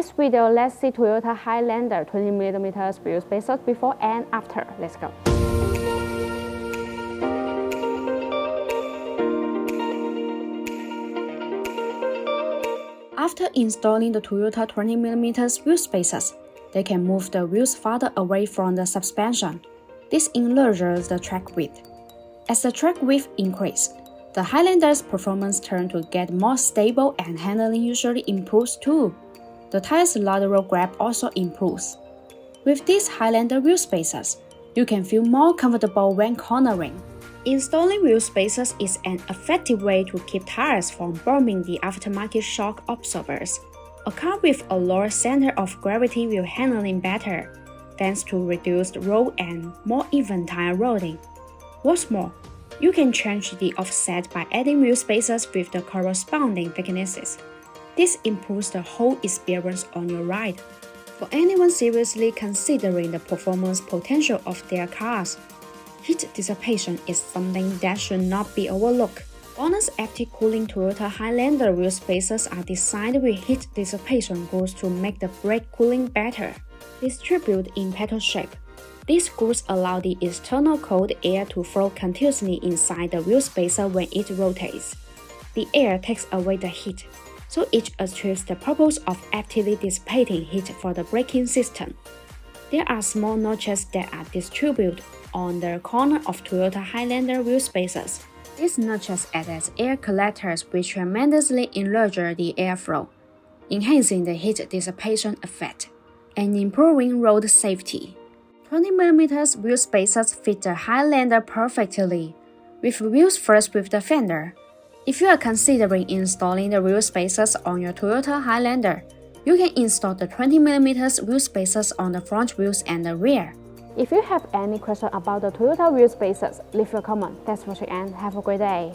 this video, let's see Toyota Highlander 20mm wheel spacers before and after. Let's go. After installing the Toyota 20mm wheel spacers, they can move the wheels farther away from the suspension. This enlarges the track width. As the track width increases, the Highlander's performance turns to get more stable and handling usually improves too. The tire's lateral grip also improves. With these Highlander wheel spacers, you can feel more comfortable when cornering. Installing wheel spacers is an effective way to keep tires from burning the aftermarket shock absorbers. A car with a lower center of gravity will handling better, thanks to reduced roll and more even tire rolling. What's more, you can change the offset by adding wheel spacers with the corresponding thicknesses. This improves the whole experience on your ride. For anyone seriously considering the performance potential of their cars, heat dissipation is something that should not be overlooked. BONOSS active cooling Toyota Highlander wheel spacers are designed with heat dissipation grooves to make the brake cooling better. Distributed in petal shape, these grooves allow the external cold air to flow continuously inside the wheel spacer when it rotates. The air takes away the heat, so it achieves the purpose of actively dissipating heat for the braking system. There are small notches that are distributed on the corner of Toyota Highlander wheel spacers. These notches act as air collectors which tremendously enlarge the airflow, enhancing the heat dissipation effect, and improving road safety. 20mm wheel spacers fit the Highlander perfectly, with wheels first with the fender. If you are considering installing the wheel spacers on your Toyota Highlander, you can install the 20mm wheel spacers on the front wheels and the rear. If you have any question about the Toyota wheel spacers, leave a comment. Thanks for watching and have a great day.